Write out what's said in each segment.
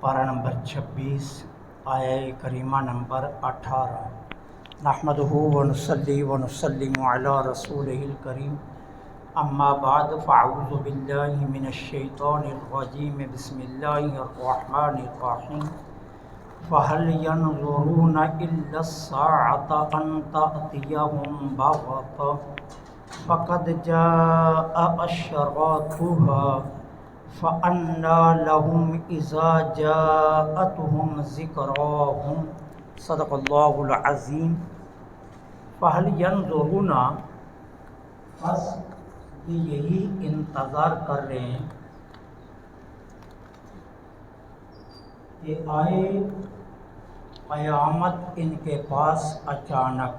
پارہ نمبر 26 آیہ کریمہ نمبر 18۔ نحمدہ ونصلی ونسلم علی رسولہ الکریم، اما بعد فاعوذ باللہ من الشیطان الرجیم، بسم اللہ الرحمن الرحیم۔ فَهَلْ يَنظُرُونَ إِلَّا السَّاعَةَ أَن تَأْتِيَهُم بَغْتَةً فَقَدْ جَاءَ أَشْرَاطُهَا فَأَنَّىٰ لَهُمْ إِذَا جَاءَتْهُمْ ذِكْرَاهُمْ۔ صدق اللہ العظیم۔ فَهَلْ يَنظُرُونَ، بس یہ یہی انتظار کر رہے ہیں کہ آئے قیامت ان کے پاس اچانک۔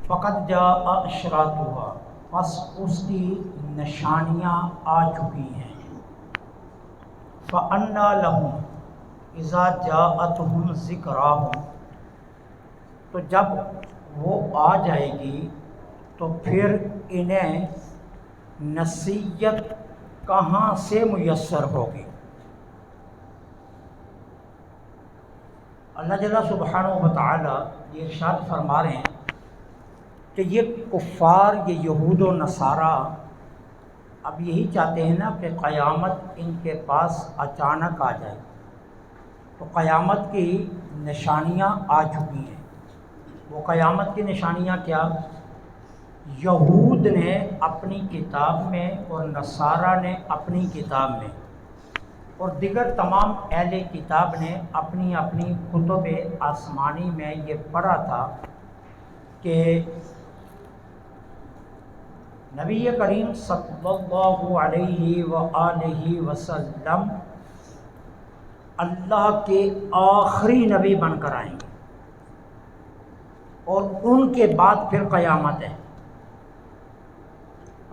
فقط جاء اشراطها، بس اس کی نشانیاں آ چکی ہیں۔ فَأَنَّىٰ لَهُمْ إِذَا جَاءَتْهُمْ ذِكْرَاهُمْ، تو جب وہ آ جائے گی تو پھر انہیں نصیحت کہاں سے میسر ہوگی؟ اللہ جل سبحانہ و تعالی یہ ارشاد فرما رہے ہیں کہ یہ کفار، یہ یہود و نصارہ اب یہی چاہتے ہیں نا کہ قیامت ان کے پاس اچانک آ جائے۔ تو قیامت کی نشانیاں آ چکی ہیں۔ وہ قیامت کی نشانیاں کیا؟ یہود نے اپنی کتاب میں اور نصارہ نے اپنی کتاب میں اور دیگر تمام اہل کتاب نے اپنی اپنی کتب آسمانی میں یہ پڑھا تھا کہ نبی کریم صلی اللہ علیہ وآلہ وسلم اللہ کے آخری نبی بن کر آئیں گے اور ان کے بعد پھر قیامت ہے۔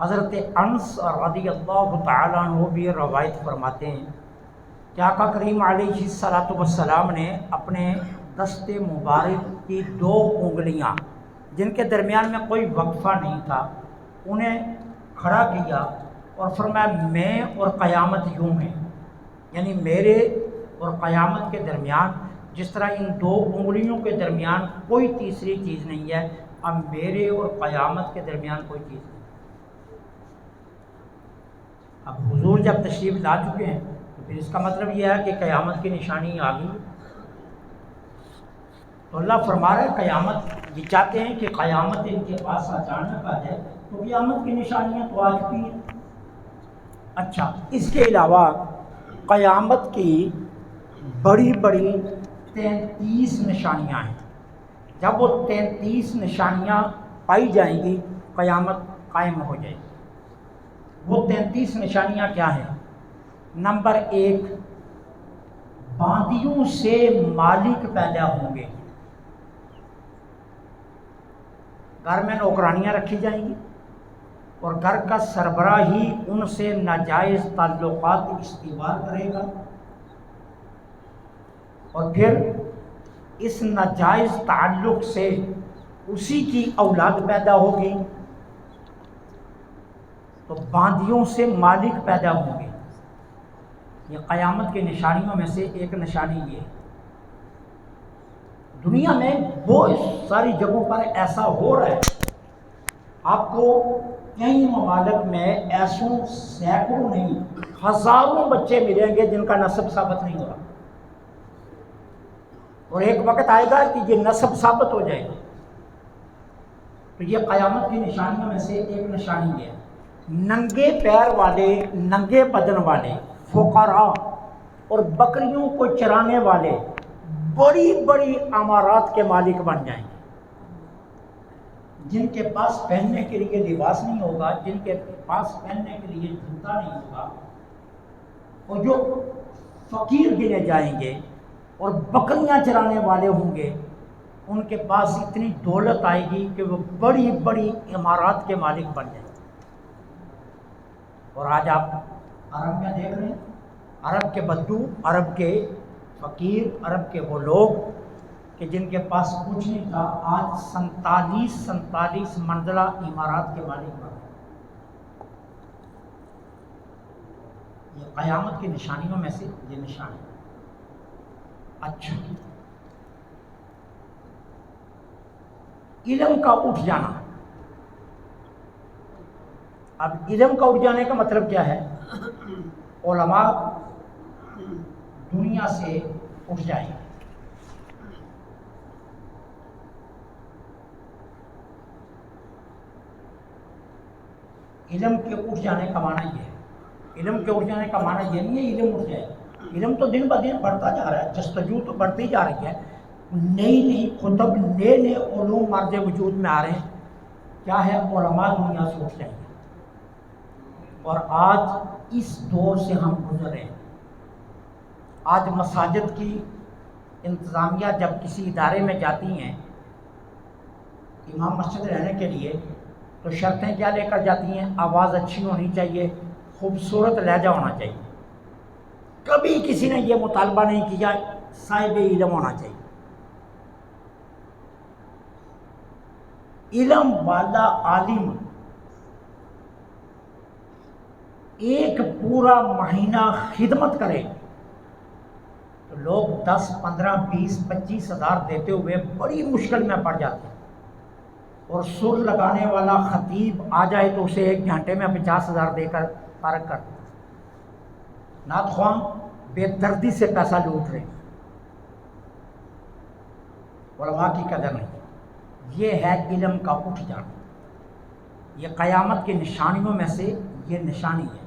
حضرت انس رضی اللہ تعالیٰ عنہ بھی روایت فرماتے ہیں کہ آقا کریم علیہ الصلوۃ والسلام نے اپنے دست مبارک کی 2 انگلیاں جن کے درمیان میں کوئی وقفہ نہیں تھا انہیں کھڑا کیا اور فرمایا میں اور قیامت یوں ہیں، یعنی میرے اور قیامت کے درمیان جس طرح ان 2 انگلیوں کے درمیان کوئی تیسری چیز نہیں ہے، اب میرے اور قیامت کے درمیان کوئی چیز نہیں۔ اب حضور جب تشریف لا چکے ہیں تو پھر اس کا مطلب یہ ہے کہ قیامت کی نشانی آ گئی۔ تو اللہ فرما رہا ہے قیامت، یہ چاہتے ہیں کہ قیامت ان کے پاس اچانک آ جائے، تو قیامت کی نشانیاں تو آ چکی ہیں۔ اچھا، اس کے علاوہ قیامت کی بڑی بڑی 33 نشانیاں ہیں۔ جب وہ 33 نشانیاں پائی جائیں گی قیامت قائم ہو جائے گی۔ وہ 33 نشانیاں کیا ہیں؟ نمبر 1، باندیوں سے مالک پیدا ہوں گے۔ گھر میں نوکرانیاں رکھی جائیں گی اور گھر کا سربراہ ہی ان سے ناجائز تعلقات استوار کرے گا اور پھر اس ناجائز تعلق سے اسی کی اولاد پیدا ہوگی، تو باندیوں سے مالک پیدا ہوں گے۔ یہ قیامت کی نشانیوں میں سے ایک نشانی یہ ہے۔ دنیا میں بہت ساری جگہوں پر ایسا ہو رہا ہے، آپ کو کئی ممالک میں ایسوں سینکڑوں نہیں ہزاروں بچے ملیں گے جن کا نسب ثابت نہیں ہوا، اور ایک وقت آئے گا کہ یہ نسب ثابت ہو جائے گا۔ تو یہ قیامت کی نشانیوں میں سے ایک نشانی ہے۔ ننگے پیر والے، ننگے بدن والے فقراء اور بکریوں کو چرانے والے بڑی بڑی عمارات کے مالک بن جائیں گے، جن کے پاس پہننے کے لیے لباس نہیں ہوگا، جن کے پاس پہننے کے لیے جوتا نہیں ہوگا، اور جو فقیر گنے جائیں گے اور بکریاں چرانے والے ہوں گے، ان کے پاس اتنی دولت آئے گی کہ وہ بڑی بڑی عمارات کے مالک بن جائیں گے۔ اور آج آپ عرب میں دیکھ رہے ہیں، عرب کے بدو، عرب کے فقیر، عرب کے وہ لوگ کہ جن کے پاس کچھ نہیں تھا، آج 47 منزلہ عمارات کے مالک بن گئے۔ یہ قیامت کی نشانیوں میں سے یہ نشانی. اچھا، علم کا اٹھ جانا. اب علم کا اٹھ جانے کا مطلب کیا ہے؟ علماء دنیا سے اٹھ جائیں. علم کے اٹھ جانے کا معنی یہ ہے. علم کے اٹھ جانے کا معنی یہ نہیں ہے علم اٹھ جائے. علم تو دن بہ دن بڑھتا جا رہا ہے، جستجو تو بڑھتی جا رہی ہے، نئی نئی کتب، نئے نئے علوم مرد وجود میں آ رہے ہیں. کیا ہے؟ علماء دنیا سے اٹھ جائیں گے. اور آج اس دور سے ہم گزر رہے ہیں. آج مساجد کی انتظامیہ جب کسی ادارے میں جاتی ہیں امام مسجد رہنے کے لیے، تو شرطیں کیا لے کر جاتی ہیں؟ آواز اچھی ہونی چاہیے، خوبصورت لہجہ ہونا چاہیے. کبھی کسی نے یہ مطالبہ نہیں کیا صاحب علم ہونا چاہیے. علم والا عالم ایک پورا مہینہ خدمت کرے تو لوگ 10 15 20 25 ہزار دیتے ہوئے بڑی مشکل میں پڑ جاتے ہیں. اور سر لگانے والا خطیب آ جائے تو اسے 1 گھنٹے میں 50,000 دے کر فارغ کر دیتا. نعت خواں بے دردی سے پیسہ لوٹ رہے. علماء کی قدر نہیں. یہ ہے علم کا اٹھ جانا. یہ قیامت کی نشانیوں میں سے یہ نشانی ہے.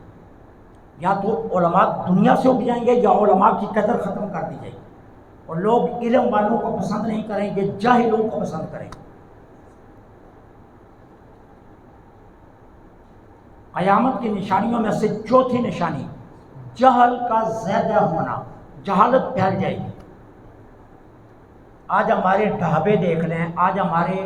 یا تو علماء دنیا سے اٹھ جائیں گے یا علماء کی قدر ختم کر دی جائے گی، اور لوگ علم والوں کو پسند نہیں کریں گے، جاہلوں کو پسند کریں گے. قیامت کی نشانیوں میں سے چوتھی نشانی جہل کا زیادہ ہونا. جہالت پھیل جائے گی. آج ہمارے ڈھابے دیکھ لیں، آج ہمارے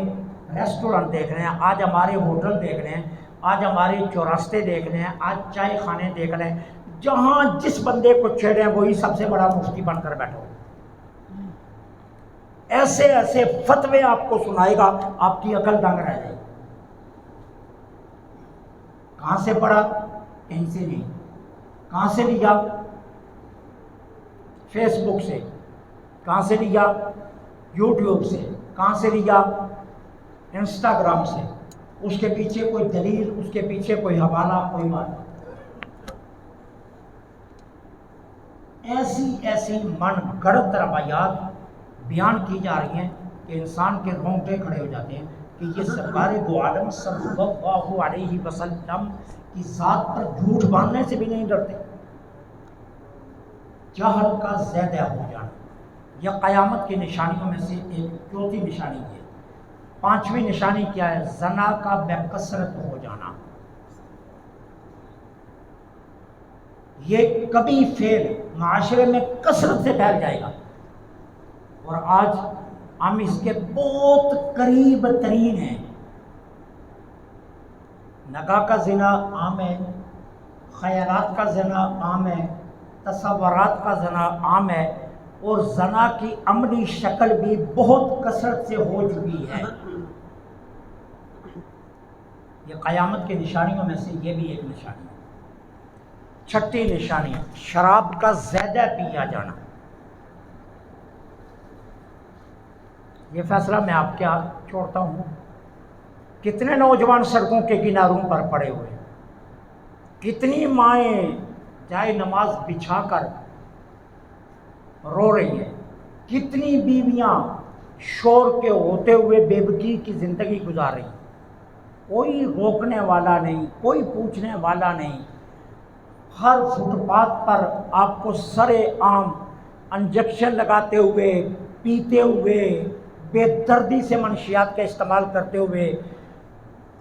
ریسٹورنٹ دیکھ رہے ہیں، آج ہمارے ہوٹل دیکھ رہے ہیں، آج ہمارے چوراستے دیکھ رہے ہیں، آج چائے خانے دیکھ رہے ہیں. جہاں جس بندے کو چھیڑیں وہی سب سے بڑا مفتی بن کر بیٹھو. ایسے ایسے فتوے آپ کو سنائے گا، آپ کی عقل دنگ رہ جائے گی. کہاں سے پڑھا؟ کہیں سے نہیں. کہاں سے لیا؟ فیس بک سے. کہاں سے لیا؟ یوٹیوب سے. کہاں سے لیا؟ انسٹاگرام سے. اس کے پیچھے کوئی دلیل، اس کے پیچھے کوئی حوالہ، کوئی بات. ایسی ایسی من گڑت روایات بیان کی جا رہی ہیں کہ انسان کے رونگٹے کھڑے ہو جاتے ہیں کہ یہ سرکار دو عالم صلی اللہ علیہ وسلم کی ذات پر جھوٹ باندھنے سے بھی نہیں ڈرتے. جہل کا زیادہ ہو جانا یہ قیامت کی نشانیوں میں سے ایک چوتھی نشانی ہے. پانچویں نشانی کیا ہے؟ زنا کا بے کثرت ہو جانا. یہ کبھی فعل معاشرے میں کثرت سے پھیل جائے گا، اور آج ہم اس کے بہت قریب ترین ہیں. نگاہ کا زنا عام ہے، خیالات کا زنا عام ہے، تصورات کا زنا عام ہے، اور زنا کی عملی شکل بھی بہت کثرت سے ہو چکی ہے. یہ قیامت کی نشانیوں میں سے یہ بھی ایک نشانی ہے. چھٹی نشانی شراب کا زیادہ پیا جانا. یہ فیصلہ میں آپ کیا چھوڑتا ہوں. کتنے نوجوان سڑکوں کے کناروں پر پڑے ہوئے ہیں، کتنی مائیں جائے نماز بچھا کر رو رہی ہیں، کتنی بیویاں شور کے ہوتے ہوئے بے بکی کی زندگی گزار رہی ہیں. کوئی روکنے والا نہیں، کوئی پوچھنے والا نہیں. ہر فٹ پاتھ پر آپ کو سرے عام انجیکشن لگاتے ہوئے، پیتے ہوئے، بے دردی سے منشیات کا استعمال کرتے ہوئے،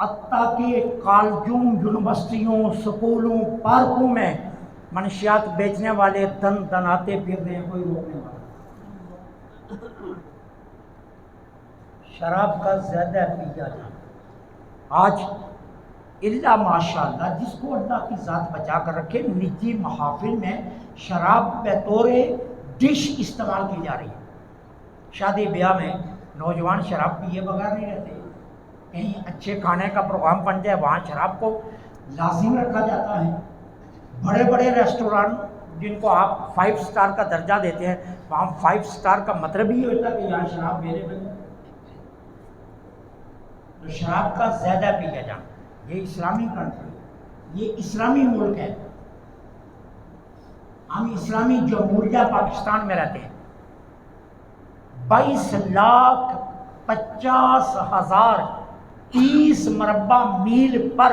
حتیٰ کہ کالجوں، یونیورسٹیوں، سکولوں، پارکوں میں منشیات بیچنے والے دن دناتے پھر رہے ہیں، کوئی روکنے والا. شراب کا زیادہ پیا جانا. آج اللہ ماشاء اللہ جس کو اللہ کی ذات بچا کر رکھے، نجی محافل میں شراب بطور ڈش استعمال کی جا رہی ہے. شادی بیاہ میں نوجوان شراب پیے بغیر نہیں رہتے. کہیں اچھے کھانے کا پروگرام بن جائے وہاں شراب کو لازم رکھا جاتا ہے. بڑے بڑے ریسٹورانٹ جن کو آپ 5 اسٹار کا درجہ دیتے ہیں، وہاں 5 اسٹار کا مطلب ہی ہوتا ہے کہ یہاں شراب اویلیبل ہے، تو شراب کا زیادہ پیا جانا۔ یہ اسلامی کنٹری، یہ اسلامی ملک ہے، ہم اسلامی جمہوریہ پاکستان میں رہتے ہیں۔ 22,50,000 30 مربع میل پر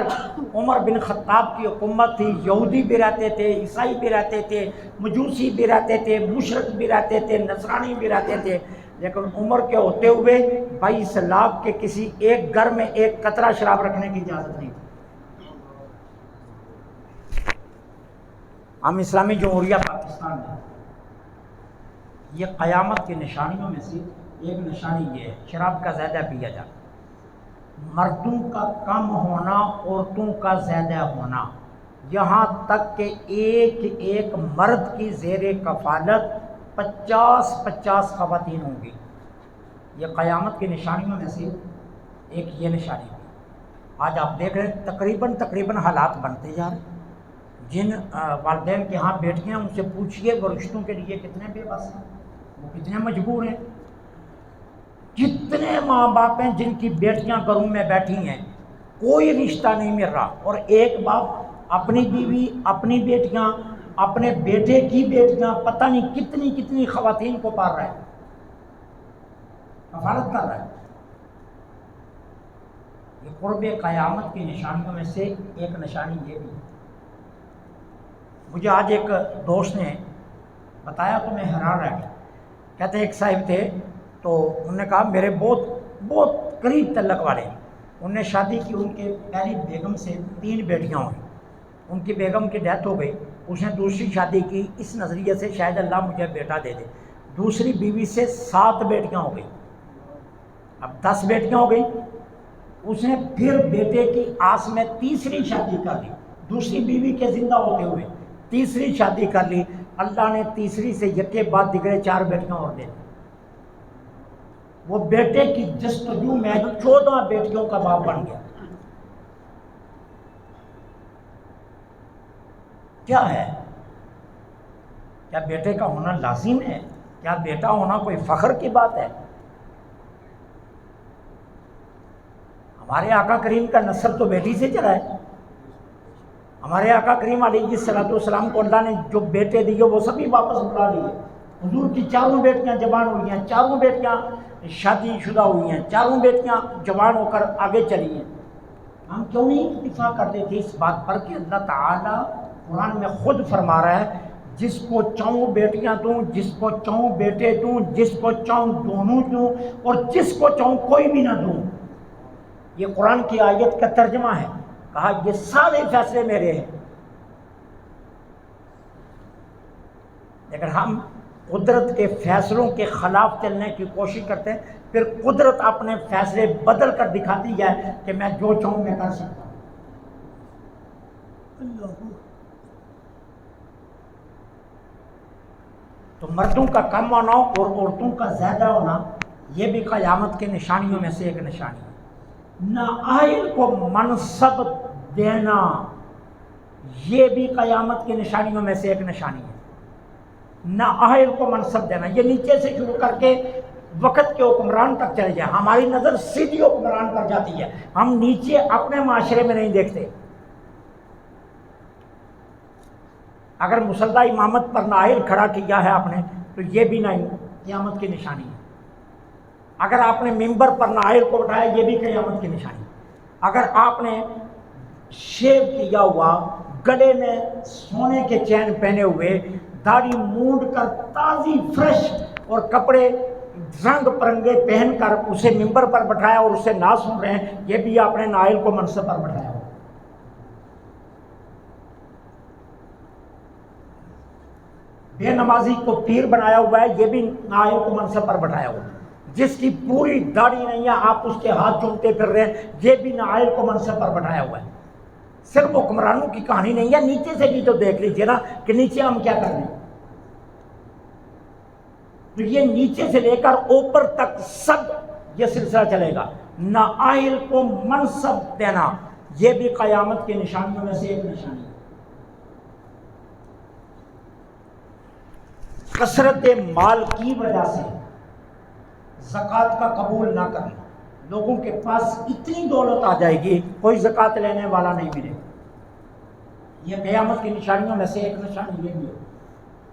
عمر بن خطاب کی حکومت تھی۔ یہودی بھی رہتے تھے، عیسائی بھی رہتے تھے، مجوسی بھی رہتے تھے، مشرک بھی رہتے تھے، نصرانی بھی رہتے تھے، لیکن عمر کے ہوتے ہوئے 22 لاکھ کے کسی ایک گھر میں ایک قطرہ شراب رکھنے کی اجازت نہیں تھی۔ ہم اسلامی جمہوریہ پاکستان میں، یہ قیامت کی نشانیوں میں سے ایک نشانی یہ ہے، شراب کا زیادہ پیا جانا، مردوں کا کم ہونا، عورتوں کا زیادہ ہونا، یہاں تک کہ ایک مرد کی زیر کفالت 50 خواتین ہوں گی۔ یہ قیامت کی نشانیوں میں سے ایک یہ نشانی ہے۔ آج آپ دیکھ رہے ہیں تقریباً حالات بنتے جا رہے ہیں۔ جن والدین کے ہاں بیٹیاں، ان سے پوچھئے وہ رشتوں کے لیے کتنے بے بس ہیں، وہ کتنے مجبور ہیں۔ کتنے ماں باپ ہیں جن کی بیٹیاں گھروں میں بیٹھی ہیں، کوئی رشتہ نہیں مل رہا، اور ایک باپ اپنی بیوی، اپنی بیٹیاں، اپنے بیٹے کی بیٹیاں، پتہ نہیں کتنی خواتین کو پال رہا ہے، کفالت کر رہا ہے۔ یہ قرب قیامت کی نشانیوں میں سے ایک نشانی یہ بھی ہے۔ مجھے آج ایک دوست نے بتایا تو میں حیران رہ گیا۔ کہتے ہیں ایک صاحب تھے، تو انہوں نے کہا میرے بہت قریب تعلق والے، انہوں نے شادی کی، ان کے پہلی بیگم سے 3 بیٹیاں ہوئیں، ان کی بیگم کی ڈیتھ ہو گئی، اس نے دوسری شادی کی اس نظریے سے شاید اللہ مجھے بیٹا دے دے، دوسری بیوی سے 7 بیٹیاں ہو گئی، اب 10 بیٹیاں ہو گئی۔ اس نے پھر بیٹے کی آس میں تیسری شادی کر لی، دوسری بیوی کے زندہ ہوتے ہوئے تیسری شادی کر لی، اللہ نے تیسری سے یکے بعد دیگرے 4 بیٹیاں اور دے دی۔ وہ بیٹے کی جستجو میں 14 بیٹیوں کا باپ بن گیا۔ کیا ہے؟ کیا بیٹے کا ہونا لازم ہے؟ کیا بیٹا ہونا کوئی فخر کی بات ہے؟ ہمارے آقا کریم کا نسل تو بیٹی سے چلا ہے۔ ہمارے آقا کریم علیہ السلام کو اللہ نے جو بیٹے دیے وہ سبھی واپس بلا لیے۔ حضور کی 4 بیٹیاں جوان ہوئی ہیں، 4 بیٹیاں شادی شدہ ہوئی ہیں، 4 بیٹیاں جوان ہو کر آگے چلی ہیں۔ ہم کیوں نہیں اتفاق کرتے تھے اس بات پر کہ اللہ تعالیٰ قرآن میں خود فرما رہا ہے جس کو چاہوں بیٹیاں دوں، جس کو چاہوں بیٹے دوں، جس کو چاہوں دونوں دوں، اور جس کو چاہوں کوئی بھی نہ دوں۔ یہ قرآن کی آیت کا ترجمہ ہے۔ کہا یہ سارے فیصلے میرے ہیں، لیکن ہم قدرت کے فیصلوں کے خلاف چلنے کی کوشش کرتے ہیں، پھر قدرت اپنے فیصلے بدل کر دکھاتی ہے کہ میں جو چاہوں میں کر سکتا ہوں۔ تو مردوں کا کم ہونا اور عورتوں کا زیادہ ہونا یہ بھی قیامت کے نشانیوں میں سے ایک نشانی ہے۔ نااہل کو منصب دینا یہ بھی قیامت کی نشانیوں میں سے ایک نشانی ہے۔ نااہل کو منصب دینا، یہ نیچے سے شروع کر کے وقت کے حکمران تک چلے جائیں۔ ہماری نظر سیدھی حکمران پر جاتی ہے، ہم نیچے اپنے معاشرے میں نہیں دیکھتے۔ اگر مسلح امامت پر نااہل کھڑا کیا ہے آپ نے تو یہ بھی نہیں قیامت کی نشانی ہے۔ اگر آپ نے ممبر پر نااہل کو اٹھایا یہ بھی قیامت کی نشانی ہے۔ اگر آپ نے شیو کیا ہوا، گلے میں سونے کے چین پہنے ہوئے، داڑھی مونڈ کر تازی فریش اور کپڑے رنگ پرنگے پہن کر اسے ممبر پر بٹھایا اور اسے نہ سن رہے ہیں، یہ بھی آپ نے نااہل کو منصب پر بٹھایا ہوا۔ بے نمازی کو پیر بنایا ہوا ہے، یہ بھی نااہل کو منصب پر بٹھایا ہوا۔ جس کی پوری داڑھی نہیں ہے آپ اس کے ہاتھ چومتے پھر رہے ہیں، یہ بھی نااہل کو منصب پر بٹھایا ہوا ہے۔ صرف حکمرانوں کی کہانی نہیں ہے، نیچے سے بھی تو دیکھ لیجیے نا کہ نیچے ہم کیا کر رہے ہیں۔ تو یہ نیچے سے لے کر اوپر تک سب یہ سلسلہ چلے گا۔ نااہل کو منصب دینا یہ بھی قیامت کی نشانیوں میں سے ایک نشانی ہے۔ کثرت مال کی وجہ سے زکوٰۃ کا قبول نہ کرنا. لوگوں کے پاس اتنی دولت آ جائے گی کوئی زکوٰۃ لینے والا نہیں ملے. یہ قیامت کی نشانیوں میں سے ایک نشانی یہ بھی ہے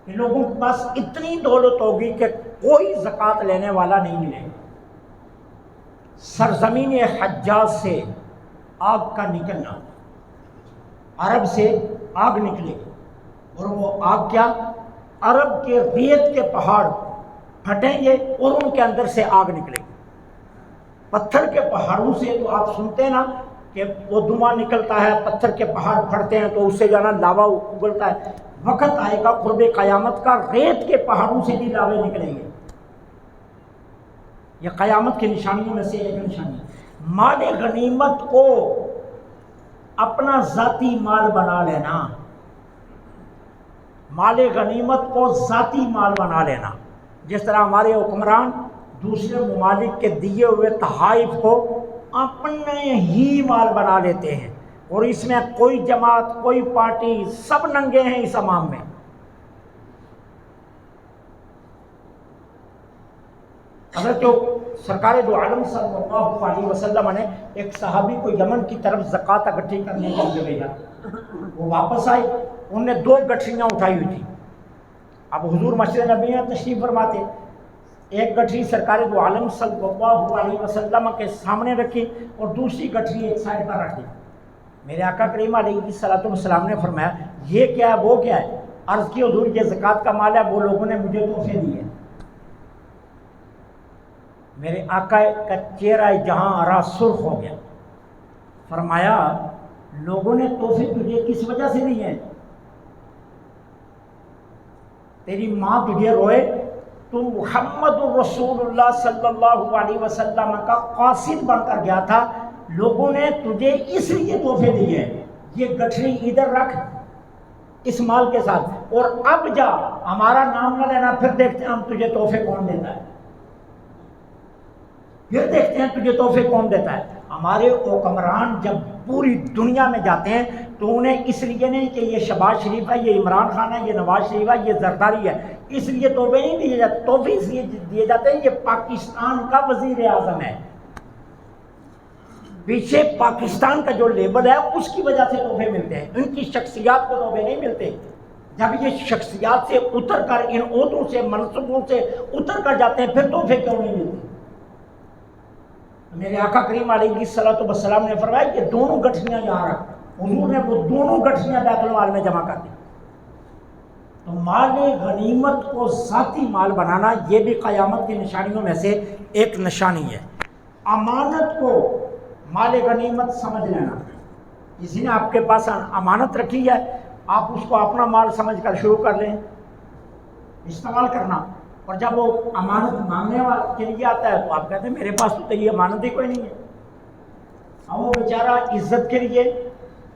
کہ لوگوں کے پاس اتنی دولت ہوگی کہ کوئی زکوٰۃ لینے والا نہیں ملے. سرزمین حجاز سے آگ کا نکلنا، عرب سے آگ نکلے گی، اور وہ آگ کیا؟ عرب کے ریت کے پہاڑ پھٹیں گے اور ان کے اندر سے آگ نکلے گی. پتھر کے پہاڑوں سے تو آپ سنتے ہیں نا کہ وہ دھواں نکلتا ہے، پتھر کے پہاڑ پھٹتے ہیں تو اس سے جانا لاوا اگلتا ہے. وقت آئے گا قرب قیامت کا، ریت کے پہاڑوں سے بھی لاوے نکلیں گے. یہ قیامت کی نشانیوں میں سے ایک نشانی ہے. مال غنیمت کو اپنا ذاتی مال بنا لینا، مال غنیمت کو ذاتی مال بنا لینا. جس طرح ہمارے حکمران دوسرے ممالک کے دیے ہوئے تحائف کو اپنے ہی مال بنا لیتے ہیں، اور اس میں کوئی جماعت کوئی پارٹی سب ننگے ہیں اس امام میں. حضرت سرکار دو عالم صلی اللہ علیہ وسلم نے ایک صحابی کو یمن کی طرف زکوٰۃ اکٹھی کرنے کے لیے بھیجا. وہ واپس آئے، انہوں نے 2 گٹھریاں اٹھائی ہوئی تھی. اب حضور مسجد نبی میں تشریف فرماتے، ایک گٹھری سرکار دو عالم صلی اللہ علیہ وسلم کے سامنے رکھی اور دوسری گٹھری ایک سائڈ پر رکھی. میرے آقا کریم علیہ الصلوۃ والسلام نے فرمایا یہ کیا ہے وہ کیا ہے؟ عرض کی حضور یہ زکوٰۃ کا مال ہے، وہ لوگوں نے مجھے تحفے دیے. میرے آقا کا چہرہ جہاں آرا سرخ ہو گیا. فرمایا لوگوں نے تحفے تجھے کس وجہ سے دیے ہیں؟ تیری ماں تجھے روئے، تو محمد رسول اللہ صلی اللہ علیہ وسلم کا قاصد بن کر گیا تھا، لوگوں نے تجھے اس لیے تحفے دیے ہیں. یہ گٹھری ادھر رکھ اس مال کے ساتھ، اور اب جا ہمارا نام نہ لینا، پھر دیکھتے ہیں ہم تجھے تحفے کون دیتا ہے، پھر دیکھتے ہیں تجھے تحفے کون دیتا ہے. ہمارے حکمران جب پوری دنیا میں جاتے ہیں تو انہیں اس لیے نہیں کہ یہ شہباز شریف ہے، یہ عمران خان ہے، یہ نواز شریف ہے، یہ زرداری ہے، اس لیے تحفے نہیں دیے جاتے. تحفے اس لیے دیے جاتے ہیں یہ پاکستان کا وزیر اعظم ہے، پیچھے پاکستان کا جو لیبل ہے اس کی وجہ سے تحفے ملتے ہیں. ان کی شخصیات کو تحفے نہیں ملتے. جب یہ شخصیات سے اتر کر ان عہدوں سے منصبوں سے اتر کر جاتے ہیں پھر تحفے کیوں نہیں ملتے؟ میرے آقا کریم علیہ الصلوۃ والسلام نے فرمایا کہ دونوں گٹھریاں یہاں رکھ. حضور نے وہ دونوں گٹھریاں بیت المال میں جمع کر دی. تو مال غنیمت کو ذاتی مال بنانا یہ بھی قیامت کی نشانیوں میں سے ایک نشانی ہے. امانت کو مال غنیمت سمجھ لینا. کسی نے آپ کے پاس امانت رکھی ہے، آپ اس کو اپنا مال سمجھ کر شروع کر لیں استعمال کرنا، اور جب وہ امانت مانگنے والے کے لیے آتا ہے تو آپ کہتے ہیں میرے پاس تو یہ امانت ہی کوئی نہیں ہے. اب وہ بیچارہ عزت کے لیے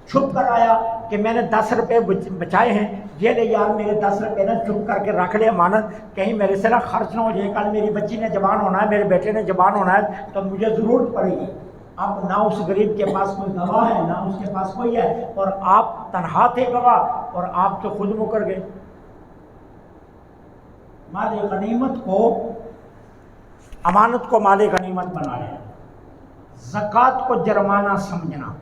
چھپ کر آیا کہ میں نے 10 روپے بچائے ہیں، یہ لے یار میرے 10 روپے نا چھپ کر کے رکھ لے امانت، کہیں میرے سے نہ خرچ نہ ہو جائے، کل میری بچی نے جوان ہونا ہے، میرے بیٹے نے جوان ہونا ہے تو مجھے ضرورت پڑے گی. اب نہ اس غریب کے پاس کوئی گواہ ہے نہ اس کے پاس کوئی ہے، اور آپ تنہا تھے گواہ اور آپ تو خود مکر گئے. مال غنیمت کو، امانت کو مال غنیمت بنا لیں. زکوٰۃ کو جرمانہ سمجھنا،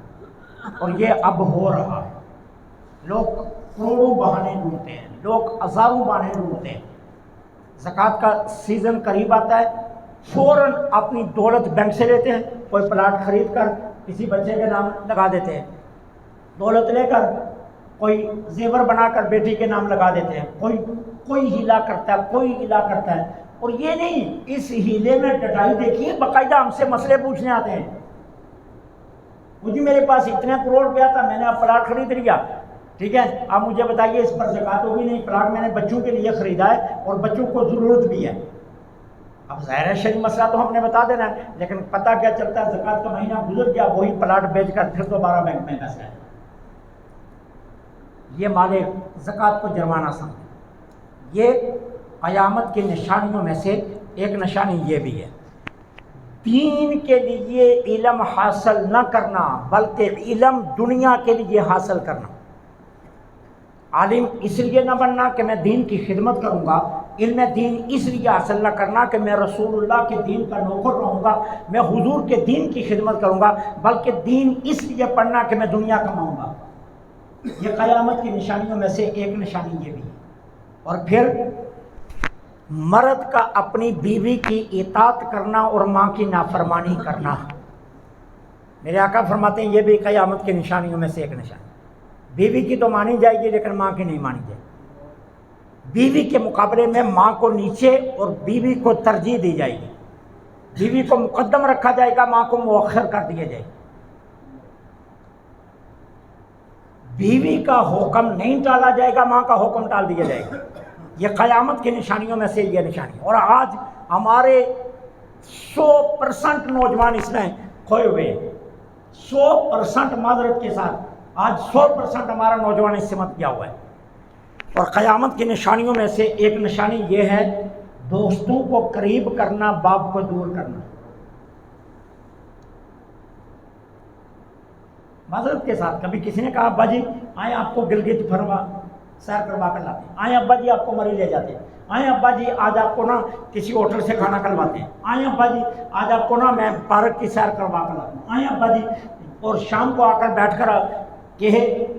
اور یہ اب ہو رہا ہے. لوگ کروڑوں بہانے ڈھونڈتے ہیں، لوگ ہزاروں بہانے ڈھونڈتے ہیں. زکوٰۃ کا سیزن قریب آتا ہے، فوراً اپنی دولت بینک سے لیتے ہیں، کوئی پلاٹ خرید کر کسی بچے کے نام لگا دیتے ہیں، دولت لے کر کوئی زیور بنا کر بیٹی کے نام لگا دیتے ہیں، کوئی ہیلا کرتا ہے، کوئی ہیلا کرتا ہے. اور یہ نہیں، اس ہیلے میں ڈٹائی دیکھیے، باقاعدہ ہم سے مسئلے پوچھنے آتے ہیں. مجھے میرے پاس اتنے کروڑ روپیہ تھا، میں نے اب پلاٹ خرید لیا، ٹھیک ہے، اب مجھے بتائیے اس پر زکوٰۃ ہوگی نہیں؟ پلاٹ میں نے بچوں کے لیے خریدا ہے اور بچوں کو ضرورت بھی ہے. اب ظاہر ہے شرعی مسئلہ تو ہم نے بتا دینا ہے، لیکن پتہ کیا چلتا ہے زکوٰۃ کا مہینہ گزر گیا، وہی پلاٹ بیچ کر پھر دوبارہ بینک میں پیسہ ہے. یہ مال زکوٰۃ کو جرمانہ سمجھ. یہ قیامت کی نشانیوں میں سے ایک نشانی یہ بھی ہے. دین کے لیے علم حاصل نہ کرنا بلکہ علم دنیا کے لیے حاصل کرنا. عالم اس لیے نہ بننا کہ میں دین کی خدمت کروں گا، علم دین اس لیے حاصل نہ کرنا کہ میں رسول اللہ کے دین کا نوکر رہوں گا، میں حضور کے دین کی خدمت کروں گا، بلکہ دین اس لیے پڑھنا کہ میں دنیا کماؤں گا۔ یہ قیامت کی نشانیوں میں سے ایک نشانی یہ بھی ہے۔ اور پھر مرد کا اپنی بیوی کی اطاعت کرنا اور ماں کی نافرمانی کرنا، میرے آقا فرماتے ہیں یہ بھی قیامت کی نشانیوں میں سے ایک نشانی۔ بیوی کی تو مانی جائے گی لیکن ماں کی نہیں مانی جائے گی، بیوی کے مقابلے میں ماں کو نیچے اور بیوی کو ترجیح دی جائے گی، بیوی کو مقدم رکھا جائے گا، ماں کو مؤخر کر دیا جائے گا۔ بیوی کا حکم نہیں ٹالا جائے گا، ماں کا حکم ٹال دیا جائے گا۔ یہ قیامت کی نشانیوں میں سے یہ نشانی۔ اور آج ہمارے 100% نوجوان اس میں کھوئے ہوئے ہیں، 100% معذرت کے ساتھ آج 100% ہمارا نوجوان اس سے مت کیا ہوا ہے۔ اور قیامت کی نشانیوں میں سے ایک نشانی یہ ہے دوستوں کو قریب کرنا، باپ کو دور کرنا۔ معذرت کے ساتھ کبھی کسی نے کہا ابا جی آئیں آپ کو گلگت پھروا سیر کروا کر لاتے ہیں، آئیں ابا جی آپ کو مری لے جاتے ہیں، آئیں ابا جی آج آپ کو نا کسی ہوٹل سے کھانا کھلواتے ہیں، آئیں ابا جی آج آپ کو نا میں پارک کی سیر کروا کر لاتا ہوں، آئیں ابا جی، اور شام کو آ کر بیٹھ کر کہ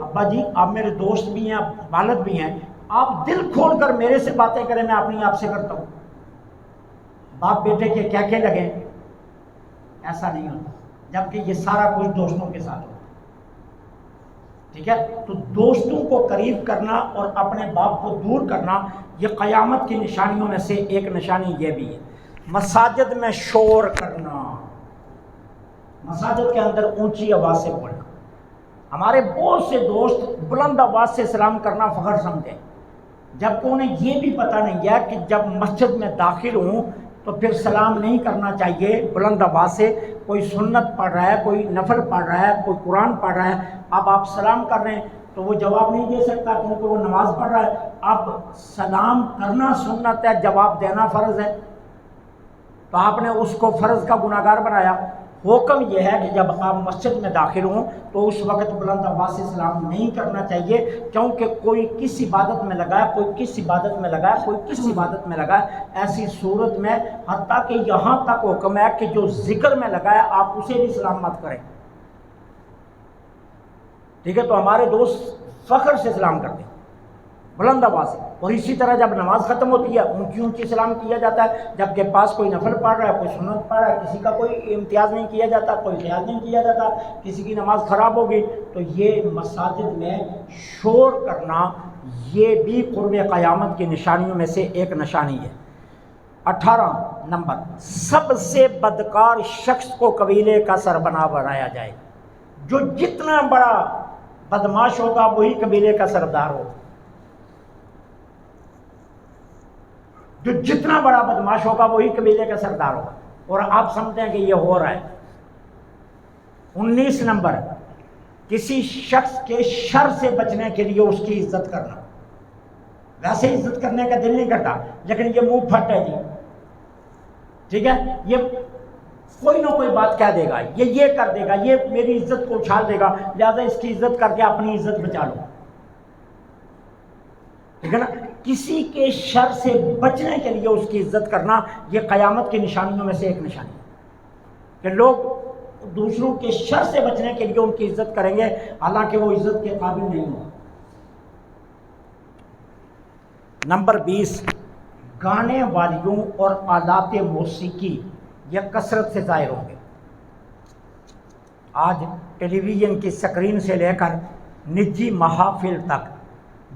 ابا جی آپ میرے دوست بھی ہیں، آپ والد بھی ہیں، آپ دل کھول کر میرے سے باتیں کریں، میں اپنی آپ سے کرتا ہوں۔ باپ بیٹے کے کیا کہہ لگے، ایسا نہیں ہوتا، جبکہ یہ سارا کچھ دوستوں کے ساتھ ہوتا ہے۔ ٹھیک ہے، تو دوستوں کو قریب کرنا اور اپنے باپ کو دور کرنا یہ قیامت کی نشانیوں میں سے ایک نشانی یہ بھی ہے۔ مساجد میں شور کرنا، مساجد کے اندر اونچی آواز سے بولنا۔ ہمارے بہت سے دوست بلند آواز سے سلام کرنا فخر سمجھتے ہیں، جبکہ انہیں یہ بھی پتہ نہیں ہے کہ جب مسجد میں داخل ہوں تو پھر سلام نہیں کرنا چاہیے بلند آواز سے۔ کوئی سنت پڑھ رہا ہے، کوئی نفل پڑھ رہا ہے، کوئی قرآن پڑھ رہا ہے، اب آپ سلام کر رہے ہیں تو وہ جواب نہیں دے سکتا کیونکہ وہ نماز پڑھ رہا ہے۔ اب سلام کرنا سنت ہے، جواب دینا فرض ہے، تو آپ نے اس کو فرض کا گناہگار بنایا۔ حکم یہ ہے کہ جب آپ مسجد میں داخل ہوں تو اس وقت بلند آواز سے سلام نہیں کرنا چاہیے، کیونکہ کوئی کس عبادت میں لگا ہے، کوئی کس عبادت میں لگا ہے، کوئی کس عبادت میں لگا ہے۔ ایسی صورت میں حتیٰ کہ یہاں تک حکم ہے کہ جو ذکر میں لگا ہے آپ اسے بھی سلام مت کریں۔ ٹھیک ہے، تو ہمارے دوست فخر سے سلام کرتے ہیں بلند آواز سے، اور اسی طرح جب نماز ختم ہوتی ہے اونچی اونچی سلام کیا جاتا ہے، جب کے پاس کوئی نفل پڑھ رہا ہے، کوئی سنت پڑھ رہا ہے، کسی کا کوئی امتیاز نہیں کیا جاتا، کوئی خیال نہیں کیا جاتا، کسی کی نماز خراب ہوگی۔ تو یہ مساجد میں شور کرنا یہ بھی قرب قیامت کی نشانیوں میں سے ایک نشانی ہے۔ 18 نمبر، سب سے بدکار شخص کو قبیلے کا سربراہ بنایا جائے۔ جو جتنا بڑا بدماش ہوگا وہی قبیلے کا سردار ہوگا، جو جتنا بڑا بدماش ہوگا وہی قبیلے کا سردار ہوگا۔ اور آپ سمجھتے ہیں کہ یہ ہو رہا ہے۔ 19 نمبر، کسی شخص کے شر سے بچنے کے لیے اس کی عزت کرنا۔ ویسے عزت کرنے کا دل نہیں کرتا لیکن یہ منہ پھٹ ہے جی، ٹھیک ہے، یہ کوئی نہ کوئی بات کہہ دے گا، یہ کر دے گا، یہ میری عزت کو اچھال دے گا، لہذا اس کی عزت کر کے اپنی عزت بچا لو۔ ٹھیک ہے نا، کسی کے شر سے بچنے کے لیے اس کی عزت کرنا یہ قیامت کی نشانیوں میں سے ایک نشانی ہے کہ لوگ دوسروں کے شر سے بچنے کے لیے ان کی عزت کریں گے حالانکہ وہ عزت کے قابل نہیں ہو۔ نمبر 20، گانے والیوں اور آلات موسیقی یہ کثرت سے ظاہر ہوں گے۔ آج ٹیلی ویژن کی سکرین سے لے کر نجی محافل تک،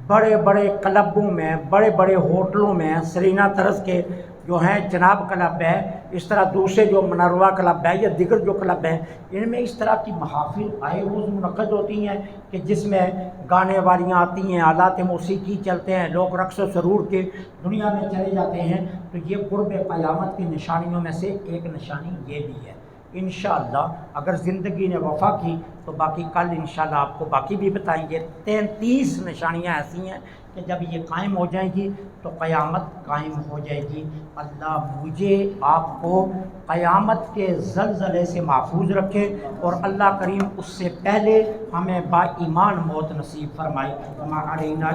بڑے بڑے کلبوں میں، بڑے بڑے ہوٹلوں میں، سرینا طرز کے جو ہیں جناب کلب ہے، اس طرح دوسرے جو منروا کلب ہے یا دیگر جو کلب ہیں، ان میں اس طرح کی محافل آئے روز منعقد ہوتی ہیں کہ جس میں گانے والیاں آتی ہیں، آلات موسیقی چلتے ہیں، لوگ رقص و سرور کے دنیا میں چلے جاتے ہیں۔ تو یہ قرب قیامت کی نشانیوں میں سے ایک نشانی یہ بھی ہے۔ انشاءاللہ اگر زندگی نے وفا کی تو باقی کل انشاءاللہ آپ کو باقی بھی بتائیں گے۔ 33 نشانیاں ایسی ہیں کہ جب یہ قائم ہو جائیں گی تو قیامت قائم ہو جائے گی۔ اللہ مجھے آپ کو قیامت کے زلزلے سے محفوظ رکھے اور اللہ کریم اس سے پہلے ہمیں با ایمان موت نصیب فرمائے۔ وما علینا